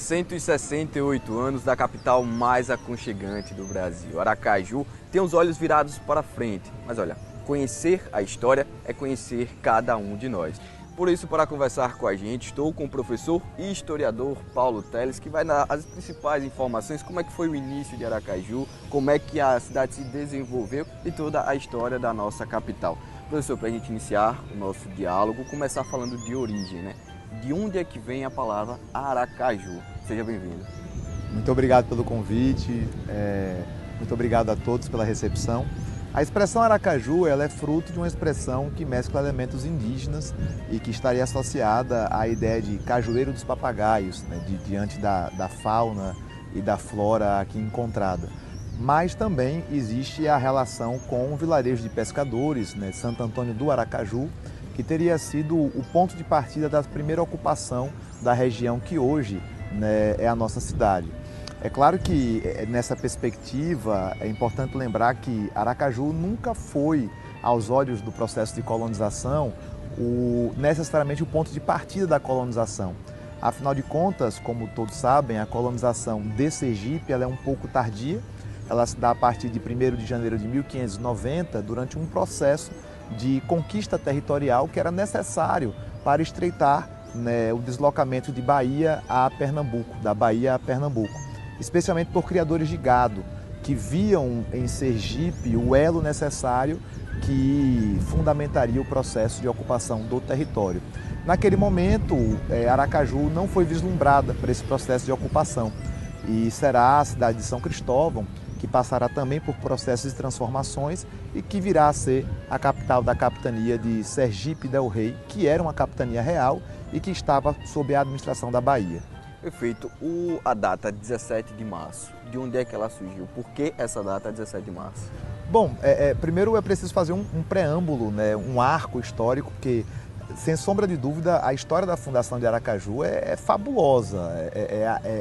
168 anos da capital mais aconchegante do Brasil. Aracaju tem os olhos virados para frente, mas olha, conhecer a história é conhecer cada um de nós. Por isso, para conversar com a gente, estou com o professor e historiador Paulo Teles, que vai dar as principais informações, como é que foi o início de Aracaju, como é que a cidade se desenvolveu e toda a história da nossa capital. Professor, para a gente iniciar o nosso diálogo, começar falando de origem, né? De onde é que vem a palavra Aracaju? Seja bem-vindo. Muito obrigado pelo convite, muito obrigado a todos pela recepção. A expressão Aracaju ela é fruto de uma expressão que mescla elementos indígenas e que estaria associada à ideia de cajueiro dos papagaios, né, diante da fauna e da flora aqui encontrada. Mas também existe a relação com o vilarejo de pescadores, né, Santo Antônio do Aracaju, que teria sido o ponto de partida da primeira ocupação da região que hoje, né, é a nossa cidade. É claro que nessa perspectiva é importante lembrar que Aracaju nunca foi, aos olhos do processo de colonização, necessariamente o ponto de partida da colonização. Afinal de contas, como todos sabem, a colonização de Sergipe ela é um pouco tardia. Ela se dá a partir de 1º de janeiro de 1590, durante um processo de conquista territorial que era necessário para estreitar, né, o deslocamento de Bahia a Pernambuco, da Bahia a Pernambuco, especialmente por criadores de gado, que viam em Sergipe o elo necessário que fundamentaria o processo de ocupação do território. Naquele momento, Aracaju não foi vislumbrada por esse processo de ocupação e será a cidade de São Cristóvão que passará também por processos de transformações e que virá a ser a capital da capitania de Sergipe del Rei, que era uma capitania real e que estava sob a administração da Bahia. Perfeito. A data 17 de março, de onde é que ela surgiu? Por que essa data 17 de março? Bom, primeiro é preciso fazer um preâmbulo, né, um arco histórico, porque, sem sombra de dúvida, a história da fundação de Aracaju é fabulosa.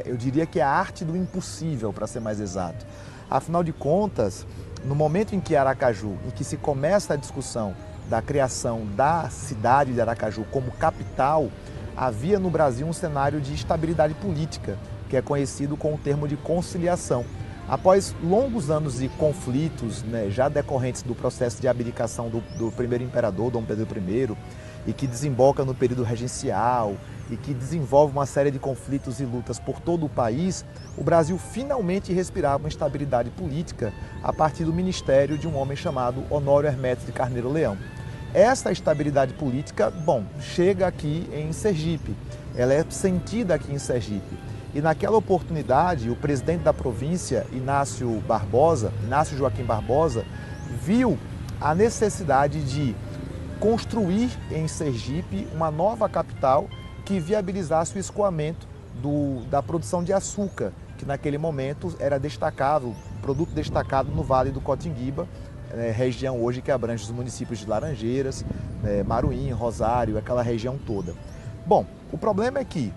Eu diria que é a arte do impossível, para ser mais exato. Afinal de contas, no momento em que Aracaju, em que se começa a discussão da criação da cidade de Aracaju como capital, havia no Brasil um cenário de estabilidade política, que é conhecido com o termo de conciliação. Após longos anos de conflitos, né, já decorrentes do processo de abdicação do primeiro imperador, Dom Pedro I, e que desemboca no período regencial e que desenvolve uma série de conflitos e lutas por todo o país, o Brasil finalmente respirava uma estabilidade política a partir do ministério de um homem chamado Honório Hermeto de Carneiro Leão. Essa estabilidade política, chega aqui em Sergipe, ela é sentida aqui em Sergipe. E naquela oportunidade, o presidente da província, Inácio Joaquim Barbosa, viu a necessidade de construir em Sergipe uma nova capital que viabilizasse o escoamento da produção de açúcar, que naquele momento era produto destacado no Vale do Cotinguiba, região hoje que abrange os municípios de Laranjeiras, Maruim, Rosário, aquela região toda. Bom, o problema é que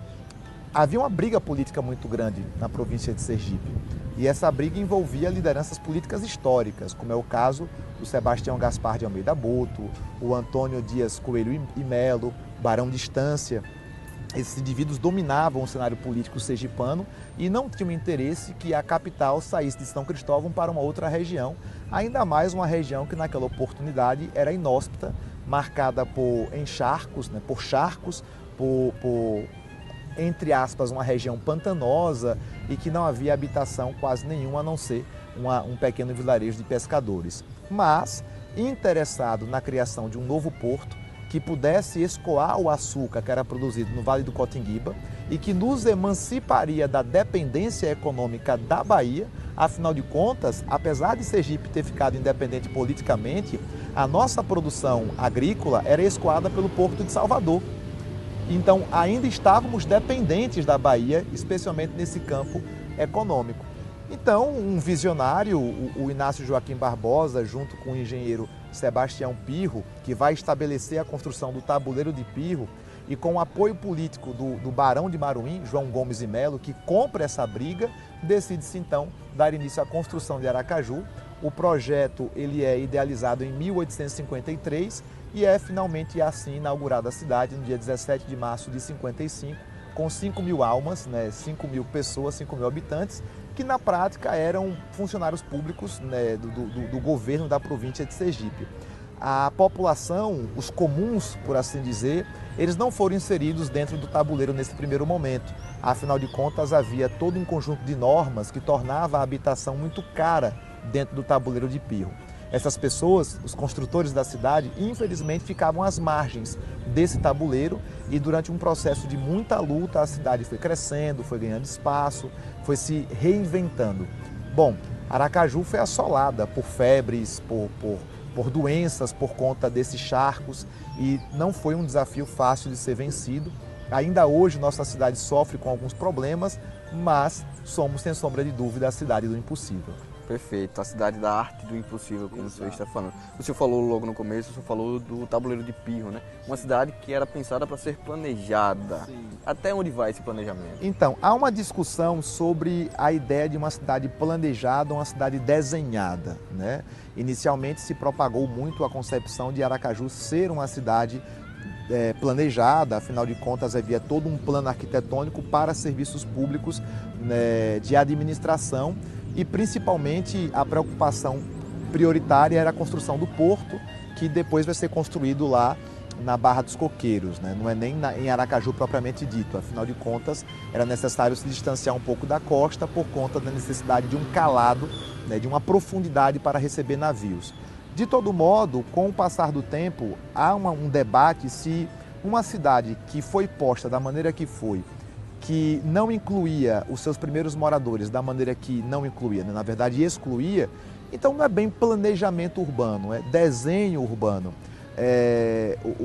havia uma briga política muito grande na província de Sergipe e essa briga envolvia lideranças políticas históricas, como é o caso do Sebastião Gaspar de Almeida Boto, o Antônio Dias Coelho e Melo, Barão de Estância. Esses indivíduos dominavam o cenário político sergipano e não tinham interesse que a capital saísse de São Cristóvão para uma outra região, ainda mais uma região que naquela oportunidade era inóspita, marcada por encharcos, né, por charcos, entre aspas, uma região pantanosa e que não havia habitação quase nenhuma a não ser um pequeno vilarejo de pescadores. Mas, interessado na criação de um novo porto, que pudesse escoar o açúcar que era produzido no Vale do Cotinguiba e que nos emanciparia da dependência econômica da Bahia. Afinal de contas, apesar de Sergipe ter ficado independente politicamente, a nossa produção agrícola era escoada pelo Porto de Salvador. Então, ainda estávamos dependentes da Bahia, especialmente nesse campo econômico. Então, um visionário, o Inácio Joaquim Barbosa, junto com o engenheiro Sebastião Pirro, que vai estabelecer a construção do Tabuleiro de Pirro, e com o apoio político do Barão de Maruim, João Gomes e Melo, que compra essa briga, decide-se então dar início à construção de Aracaju. O projeto ele é idealizado em 1853 e é finalmente assim inaugurada a cidade no dia 17 de março de 55, com 5 mil almas, né, 5 mil pessoas, 5 mil habitantes, que na prática eram funcionários públicos, né, do governo da província de Sergipe. A população, os comuns, por assim dizer, eles não foram inseridos dentro do tabuleiro nesse primeiro momento. Afinal de contas, havia todo um conjunto de normas que tornava a habitação muito cara dentro do tabuleiro de Pirro. Essas pessoas, os construtores da cidade, infelizmente ficavam às margens desse tabuleiro e durante um processo de muita luta a cidade foi crescendo, foi ganhando espaço, foi se reinventando. Bom, Aracaju foi assolada por febres, por doenças por conta desses charcos e não foi um desafio fácil de ser vencido. Ainda hoje nossa cidade sofre com alguns problemas, mas somos, sem sombra de dúvida, a cidade do impossível. Perfeito, a cidade da arte do impossível, como o senhor está falando. O senhor falou logo no começo, o senhor falou do tabuleiro de Pirro, né? Uma cidade que era pensada para ser planejada. Sim. Até onde vai esse planejamento? Então, há uma discussão sobre a ideia de uma cidade planejada, uma cidade desenhada, né? Inicialmente se propagou muito a concepção de Aracaju ser uma cidade planejada, afinal de contas havia todo um plano arquitetônico para serviços públicos, né, de administração. E principalmente a preocupação prioritária era a construção do porto, que depois vai ser construído lá na Barra dos Coqueiros, né? Não é nem em Aracaju propriamente dito, afinal de contas era necessário se distanciar um pouco da costa por conta da necessidade de um calado, né, de uma profundidade para receber navios. De todo modo, com o passar do tempo, há um debate se uma cidade que foi posta da maneira que foi, que não incluía os seus primeiros moradores da maneira que não incluía, né? Na verdade excluía, então não é bem planejamento urbano, é desenho urbano.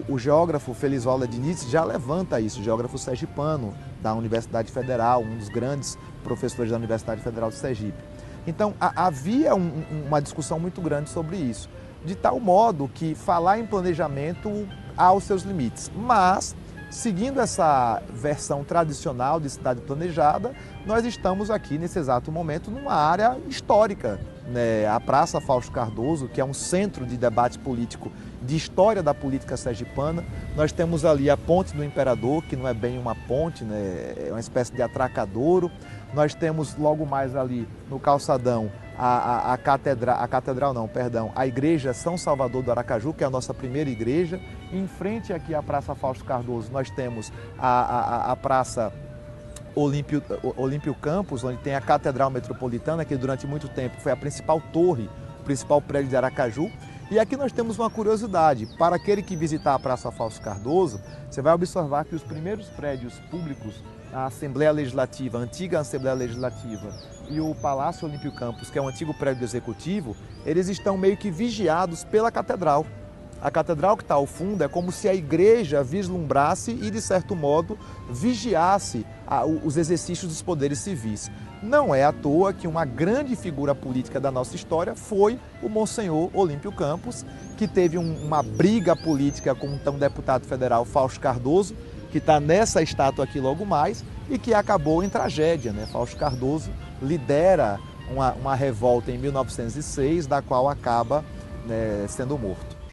O geógrafo Felizola Diniz já levanta isso, o geógrafo sergipano da Universidade Federal, um dos grandes professores da Universidade Federal de Sergipe. Então havia uma discussão muito grande sobre isso, de tal modo que falar em planejamento há os seus limites, mas seguindo essa versão tradicional de cidade planejada, nós estamos aqui nesse exato momento numa área histórica, né? A Praça Fausto Cardoso, que é um centro de debate político, de história da política sergipana. Nós temos ali a Ponte do Imperador, que não é bem uma ponte, né? É uma espécie de atracadouro. Nós temos logo mais ali no calçadão a Igreja São Salvador do Aracaju, que é a nossa primeira igreja. Em frente aqui à Praça Fausto Cardoso, nós temos a Praça Olímpio Campos, onde tem a Catedral Metropolitana, que durante muito tempo foi a principal torre, o principal prédio de Aracaju. E aqui nós temos uma curiosidade, para aquele que visitar a Praça Fausto Cardoso, você vai observar que os primeiros prédios públicos, a Assembleia Legislativa, a antiga Assembleia Legislativa e o Palácio Olímpio Campos, que é um antigo prédio executivo, eles estão meio que vigiados pela catedral. A catedral que está ao fundo é como se a igreja vislumbrasse e, de certo modo, vigiasse os exercícios dos poderes civis. Não é à toa que uma grande figura política da nossa história foi o Monsenhor Olímpio Campos, que teve uma briga política com o então deputado federal Fausto Cardoso, que está nessa estátua aqui logo mais, e que acabou em tragédia, né? Fausto Cardoso lidera uma revolta em 1906, da qual acaba, né, sendo morto.